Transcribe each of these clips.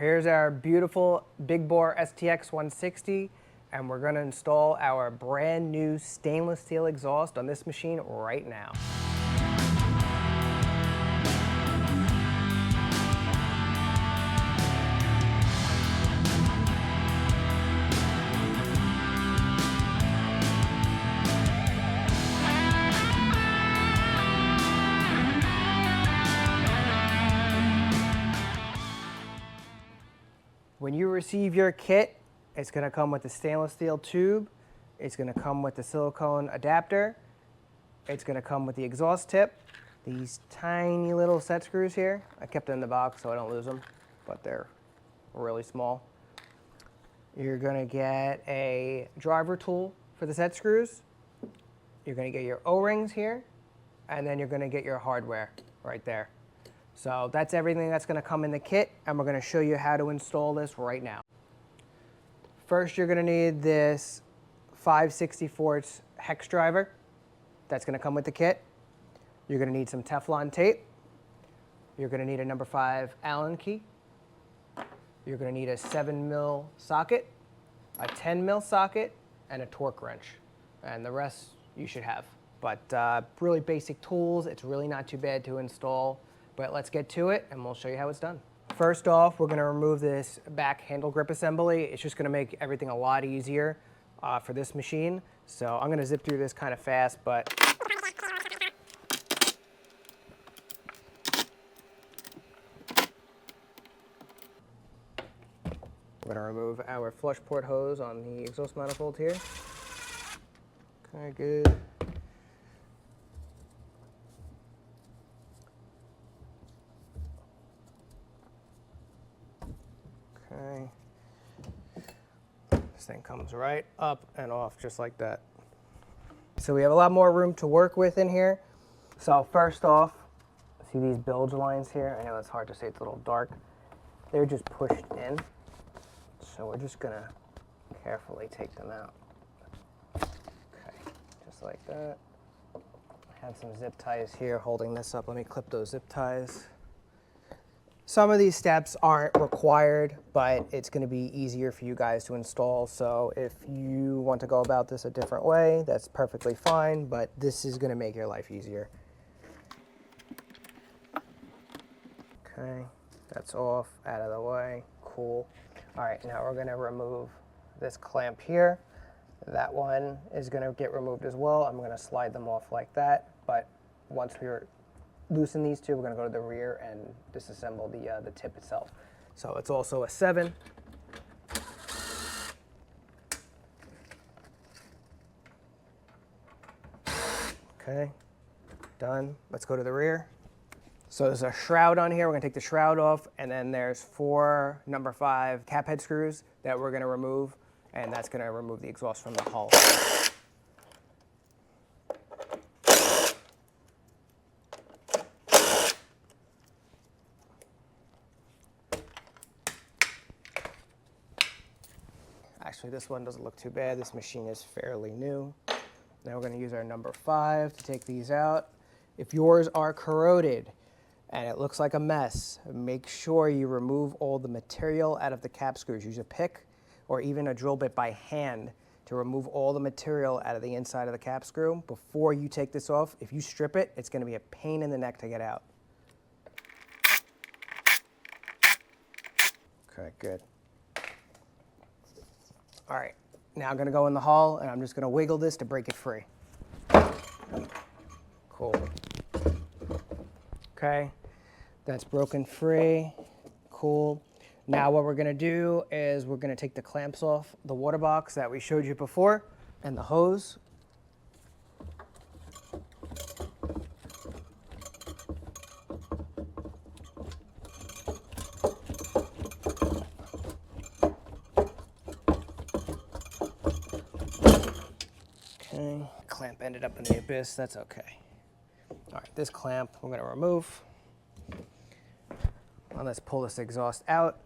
Here's our beautiful big bore STX 160, and we're going to install our brand new stainless steel exhaust on this machine right now. When you receive your kit, it's going to come with the stainless steel tube, it's going to come with the silicone adapter, it's going to come with the exhaust tip, these tiny little set screws here. I kept them in the box so I don't lose them, but they're really small. You're going to get a driver tool for the set screws, you're going to get your O-rings here, and then you're going to get your hardware right there. So that's everything that's going to come in the kit, and we're going to show you how to install this right now. First, you're going to need this 5/64 hex driver. That's going to come with the kit. You're going to need some Teflon tape. You're going to need a number 5 Allen key. You're going to need a 7mm socket, a 10mm socket, and a torque wrench. And the rest you should have. But really basic tools. It's really not too bad to install. But let's get to it, and we'll show you how it's done. First off, we're going to remove this back handle grip assembly. It's just going to make everything a lot easier for this machine. So I'm going to zip through this kind of fast, but we're going to remove our flush port hose on the exhaust manifold here. Okay, good. Okay. This thing comes right up and off just like that. So we have a lot more room to work with in here. So first off, see these bilge lines here? I know it's hard to see, it's a little dark. They're just pushed in. So we're just gonna carefully take them out. Okay, just like that. I have some zip ties here holding this up. Let me clip those zip ties. Some of these steps aren't required, but it's going to be easier for you guys to install. So if you want to go about this a different way, that's perfectly fine, but this is going to make your life easier. Okay, that's off, out of the way, cool. All right, now we're going to remove this clamp here. That one is going to get removed as well. I'm going to slide them off like that, but once we're loosen these two, we're going to go to the rear and disassemble the tip itself. So it's also a 7. Okay, done. Let's go to the rear. So there's a shroud on here. We're going to take the shroud off, and then there's 4 number 5 cap head screws that we're going to remove, and that's going to remove the exhaust from the hull. Actually, this one doesn't look too bad. This machine is fairly new. Now we're going to use our number 5 to take these out. If yours are corroded and it looks like a mess, make sure you remove all the material out of the cap screws. Use a pick or even a drill bit by hand to remove all the material out of the inside of the cap screw before you take this off. If you strip it, it's going to be a pain in the neck to get out. Okay, good. All right, now I'm going to go in the hull, and I'm just going to wiggle this to break it free. Cool. Okay, that's broken free. Cool. Now what we're going to do is we're going to take the clamps off the water box that we showed you before and the hose. Okay, clamp ended up in the abyss, that's okay. All right, this clamp we're going to remove. Well, let's pull this exhaust out.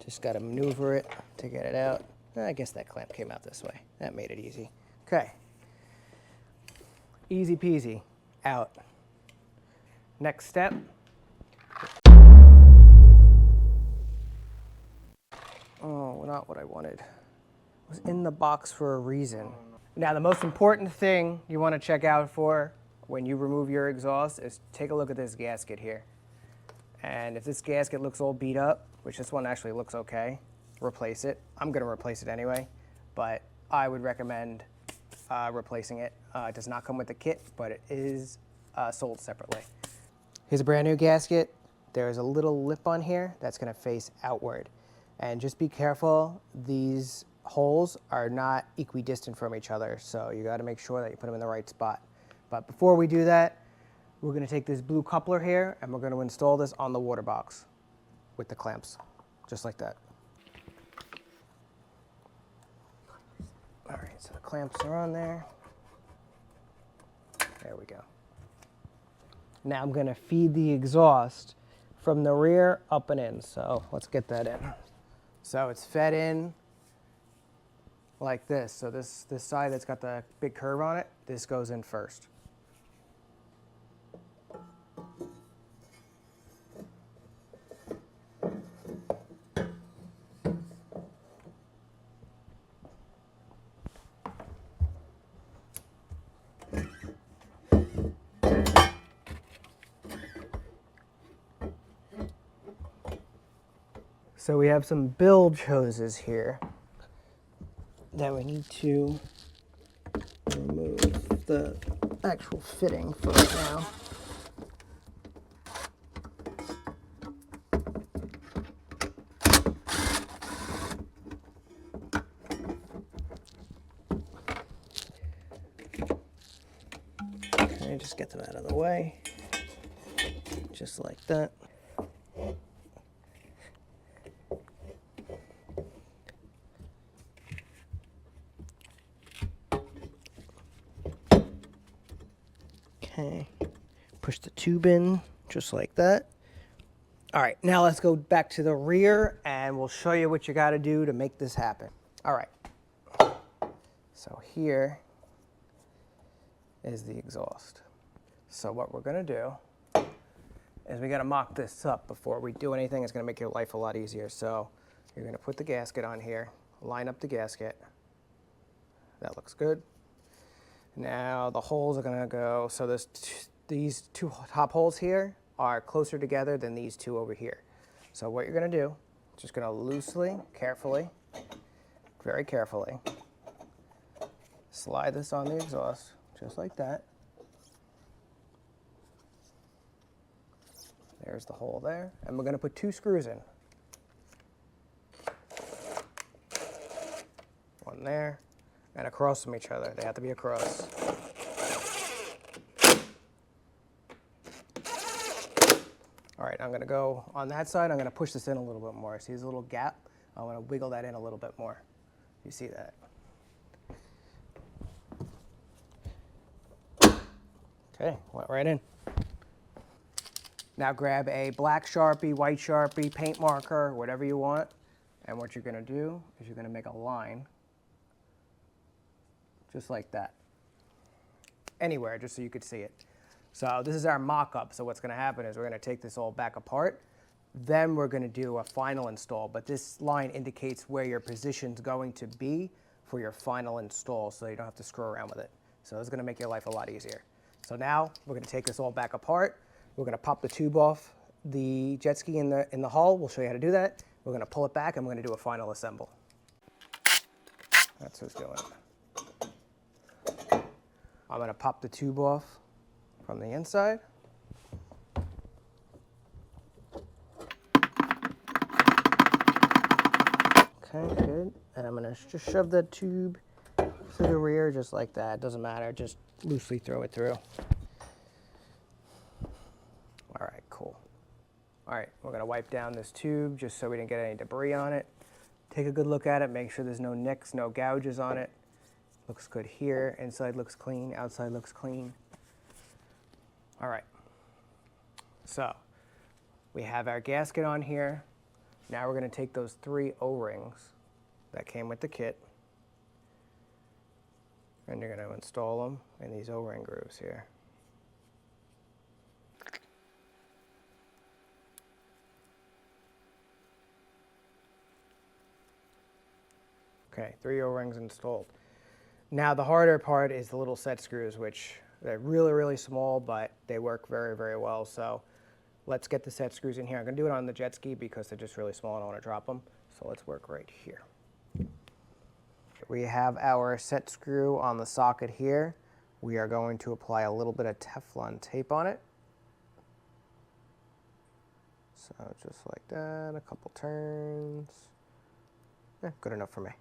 Just got to maneuver it to get it out. I guess that clamp came out this way. That made it easy. Okay. Easy peasy. Out. Next step. Oh, not what I wanted. It was in the box for a reason. Now, the most important thing you want to check out for when you remove your exhaust is take a look at this gasket here. And if this gasket looks all beat up, which this one actually looks okay, replace it. I'm going to replace it anyway, but I would recommend replacing it. It does not come with the kit, but it is sold separately. Here's a brand new gasket. There's a little lip on here that's going to face outward. And just be careful, these holes are not equidistant from each other, so you got to make sure that you put them in the right spot. But before we do that, we're going to take this blue coupler here and we're going to install this on the water box with the clamps, just like that. All right, so the clamps are on there. There we go. Now I'm going to feed the exhaust from the rear up and in, so let's get that in. So it's fed in like this. So this side that's got the big curve on it, this goes in first. So we have some bilge hoses here that we need to remove the actual fitting for right now. Okay, just get them out of the way, just like that. Okay, push the tube in just like that. All right, now let's go back to the rear and we'll show you what you got to do to make this happen. All right, so here is the exhaust. So what we're going to do is we got to mock this up before we do anything. It's going to make your life a lot easier. So you're going to put the gasket on here, line up the gasket. That looks good. Now the holes are going to go, so these two top holes here are closer together than these two over here. So what you're going to do, just going to loosely, carefully, very carefully, slide this on the exhaust, just like that. There's the hole there, and we're going to put 2 screws in. One there, and across from each other. They have to be across. All right, I'm going to go on that side. I'm going to push this in a little bit more. See this little gap? I'm going to wiggle that in a little bit more. You see that? Okay, went right in. Now grab a black Sharpie, white Sharpie, paint marker, whatever you want. And what you're going to do is you're going to make a line just like that. Anywhere, just so you could see it. So this is our mock-up. So what's going to happen is we're going to take this all back apart. Then we're going to do a final install. But this line indicates where your position's going to be for your final install, so you don't have to screw around with it. So it's going to make your life a lot easier. So now we're going to take this all back apart. We're going to pop the tube off the jet ski in the hull. We'll show you how to do that. We're going to pull it back and we're going to do a final assemble. That's what's going on. I'm going to pop the tube off from the inside. Okay, good. And I'm going to just shove that tube through the rear just like that. Doesn't matter, just loosely throw it through. All right, cool. All right, we're going to wipe down this tube just so we didn't get any debris on it. Take a good look at it, make sure there's no nicks, no gouges on it. Looks good here. Inside looks clean, outside looks clean. All right, so we have our gasket on here. Now we're going to take those 3 O-rings that came with the kit, and you're going to install them in these O-ring grooves here. Okay, 3 O-rings installed. Now the harder part is the little set screws, which they're really, really small, but they work very, very well. So let's get the set screws in here. I'm gonna do it on the jet ski because they're just really small and I don't wanna drop them. So let's work right here. We have our set screw on the socket here. We are going to apply a little bit of Teflon tape on it. So just like that, a couple turns. Good enough for me.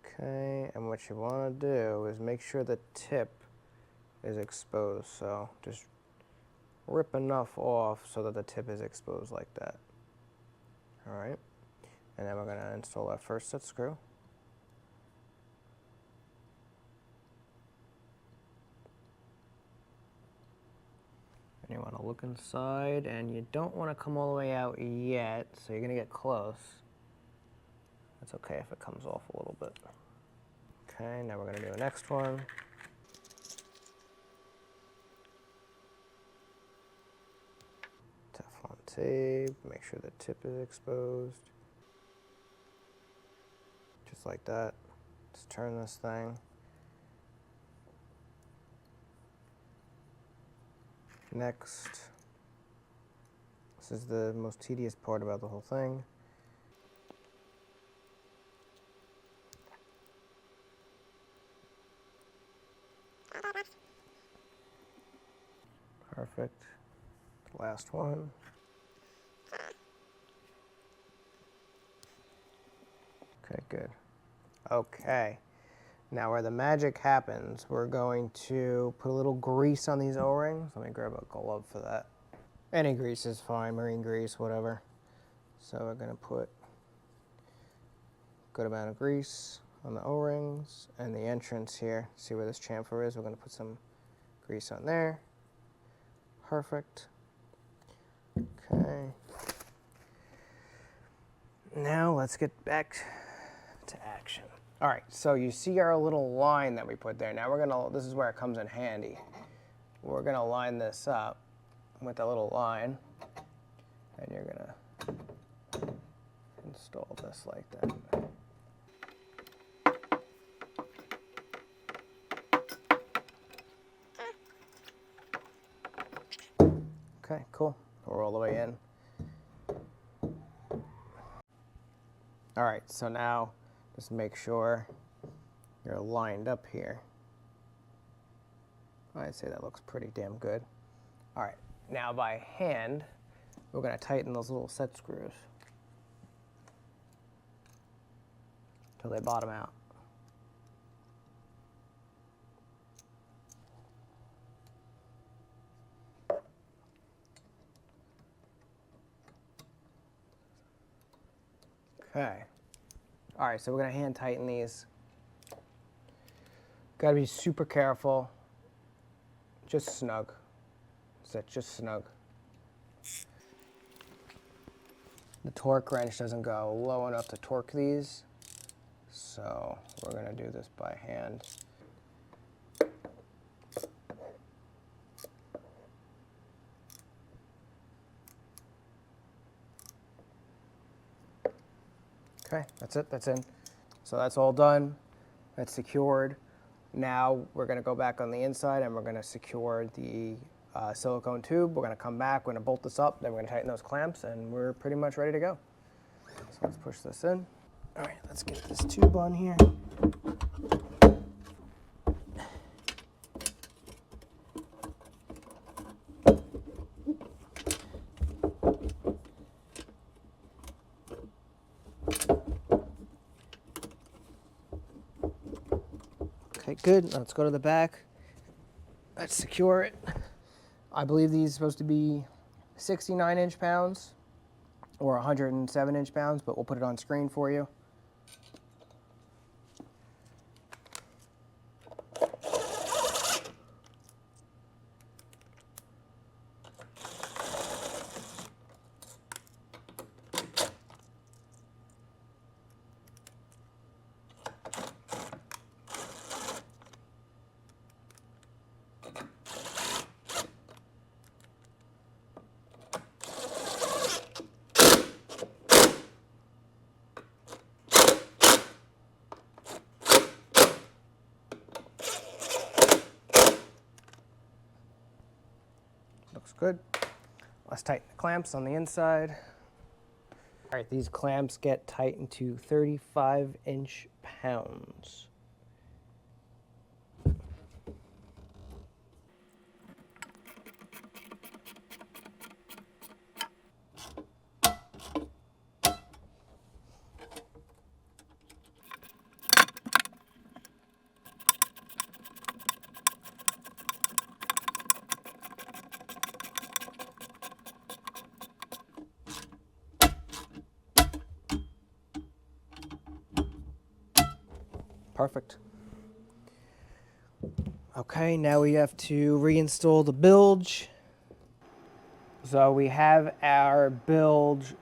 Okay, and what you want to do is make sure the tip is exposed. So just rip enough off so that the tip is exposed like that. All right, and then we're going to install our first set screw. And you want to look inside, and you don't want to come all the way out yet, so you're going to get close. That's okay if it comes off a little bit. Okay, now we're going to do the next one. Teflon tape, make sure the tip is exposed. Just like that. Just turn this thing. Next, this is the most tedious part about the whole thing. Perfect. Last one. Okay, good. Okay. Now where the magic happens, we're going to put a little grease on these O-rings. Let me grab a glove for that. Any grease is fine, marine grease, whatever. So we're gonna put a good amount of grease on the O-rings and the entrance here. See where this chamfer is? We're gonna put some grease on there. Perfect. Okay. Now let's get back to action. All right, so you see our little line that we put there. Now this is where it comes in handy. We're gonna line this up with a little line, and you're gonna install this like that. Okay, cool. We're all the way in. All right, so now just make sure you're lined up here. I'd say that looks pretty damn good. All right, now by hand, we're gonna tighten those little set screws until they bottom out. Okay. All right, so we're gonna hand tighten these. Gotta be super careful. Just snug. That's it, just snug. The torque wrench doesn't go low enough to torque these, so we're gonna do this by hand. Okay, that's it, that's in. So that's all done, that's secured. Now we're gonna go back on the inside and we're gonna secure the silicone tube. We're gonna come back, we're gonna bolt this up, then we're gonna tighten those clamps, and we're pretty much ready to go. So let's push this in. All right, let's get this tube on here. Okay, good. Now let's go to the back. Let's secure it. I believe these are supposed to be 69 inch-pounds or 107 inch-pounds, but we'll put it on screen for you. Looks good. Let's tighten the clamps on the inside. All right, these clamps get tightened to 35 inch-pounds. Perfect. Okay, now we have to reinstall the bilge. So we have our bilge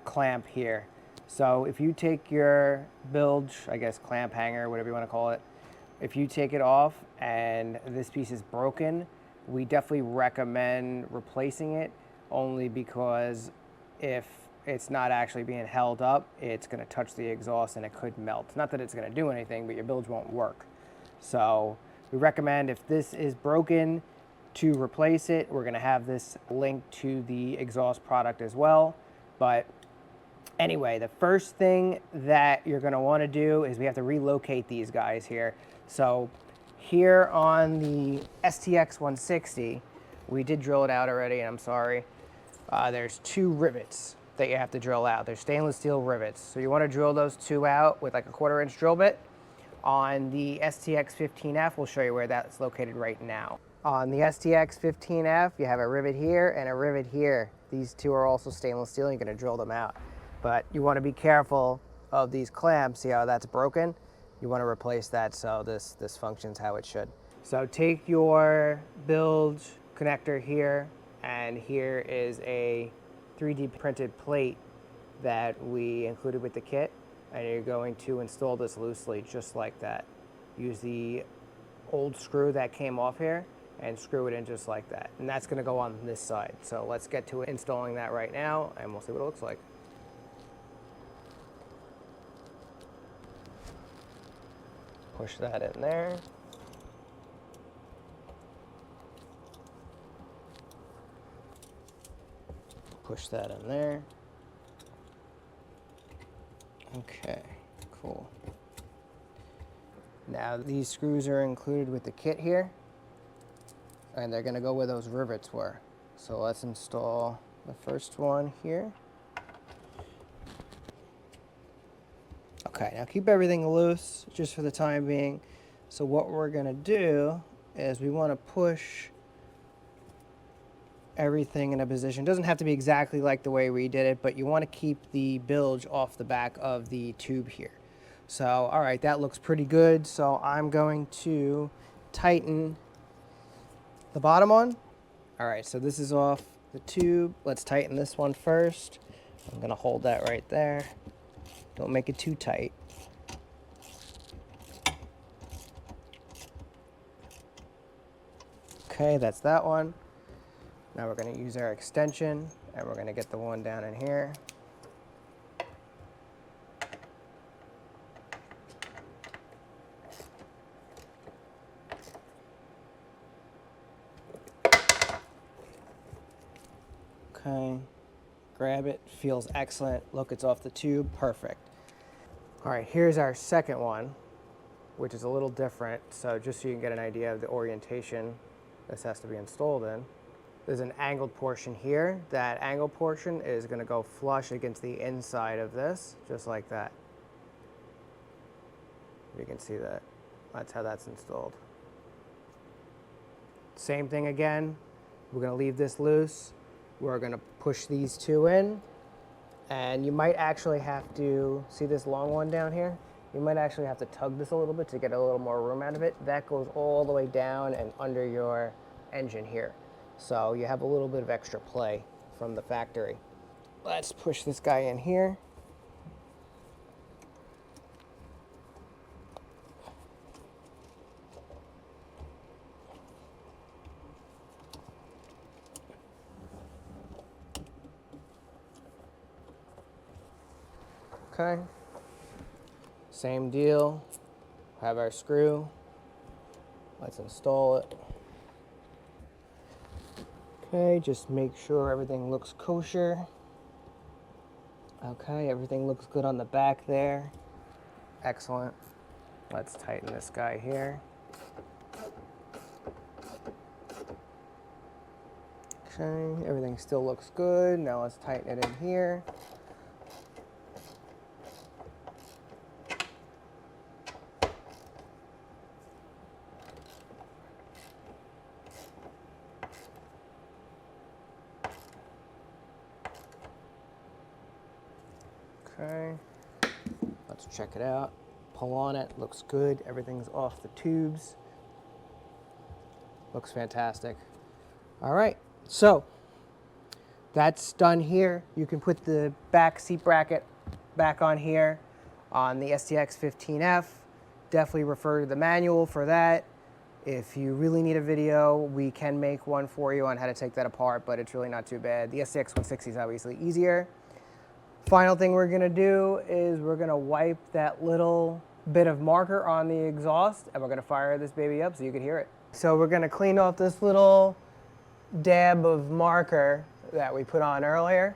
clamp here. So if you take your bilge, I guess clamp hanger, whatever you want to call it, if you take it off and this piece is broken, we definitely recommend replacing it, only because if it's not actually being held up, it's going to touch the exhaust and it could melt. Not that it's going to do anything, but your bilge won't work. So we recommend, if this is broken, to replace it. We're going to have this linked to the exhaust product as well. But anyway, the first thing that you're going to want to do is we have to relocate these guys here. So here on the STX 160, we did drill it out already, and I'm sorry. There's 2 rivets that you have to drill out. They're stainless steel rivets. So you want to drill those 2 out with like a 1/4 inch drill bit. On the STX 15F, we'll show you where that's located right now. On the STX 15F, you have a rivet here and a rivet here. These 2 are also stainless steel, and you're going to drill them out. But you want to be careful of these clamps. See how that's broken? You want to replace that so this functions how it should. So take your bilge connector here, and here is a 3D printed plate that we included with the kit, and you're going to install this loosely just like that. Use the old screw that came off here and screw it in just like that. And that's going to go on this side. So let's get to installing that right now, and we'll see what it looks like. Push that in there. Push that in there. Okay, cool. Now these screws are included with the kit here, and they're gonna go where those rivets were. So let's install the first one here. Okay, now keep everything loose just for the time being. So what we're gonna do is we wanna push everything in a position. It doesn't have to be exactly like the way we did it, but you want to keep the bilge off the back of the tube here. So, all right, that looks pretty good. So I'm going to tighten the bottom one. All right, so this is off the tube. Let's tighten this one first. I'm gonna hold that right there. Don't make it too tight. Okay, that's that one. Now we're going to use our extension, and we're going to get the one down in here. Okay, grab it, feels excellent. Look, it's off the tube, perfect. All right, here's our second one, which is a little different. So just so you can get an idea of the orientation this has to be installed in. There's an angled portion here. That angled portion is going to go flush against the inside of this, just like that. You can see that. That's how that's installed. Same thing again. We're going to leave this loose. We're going to push these 2 in. And you might actually have to, see this long one down here? You might actually have to tug this a little bit to get a little more room out of it. That goes all the way down and under your engine here. So you have a little bit of extra play from the factory. Let's push this guy in here. Okay. Same deal. Have our screw. Let's install it. Okay, just make sure everything looks kosher. Okay, everything looks good on the back there. Excellent. Let's tighten this guy here. Okay, everything still looks good. Now let's tighten it in here. Okay, let's check it out. Pull on it, looks good. Everything's off the tubes. Looks fantastic. All right, so that's done here. You can put the back seat bracket back on here on the STX 15F. Definitely refer to the manual for that. If you really need a video, we can make one for you on how to take that apart, but it's really not too bad. The STX 160 is obviously easier. Final thing we're gonna do is we're gonna wipe that little bit of marker on the exhaust, and we're gonna fire this baby up so you can hear it. So we're gonna clean off this little dab of marker that we put on earlier.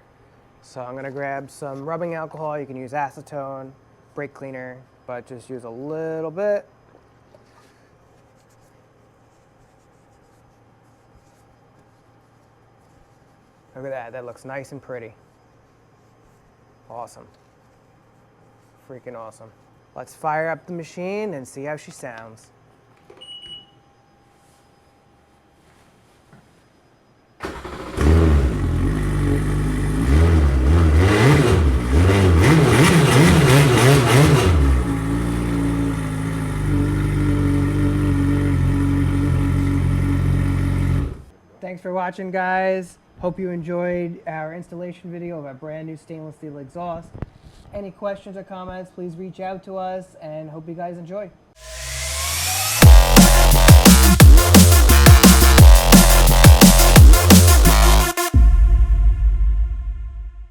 So I'm gonna grab some rubbing alcohol. You can use acetone, brake cleaner, but just use a little bit. Look at that, that looks nice and pretty. Awesome. Freaking awesome. Let's fire up the machine and see how she sounds. Thanks for watching, guys. Hope you enjoyed our installation video of our brand new stainless steel exhaust. Any questions or comments, please reach out to us, and hope you guys enjoy.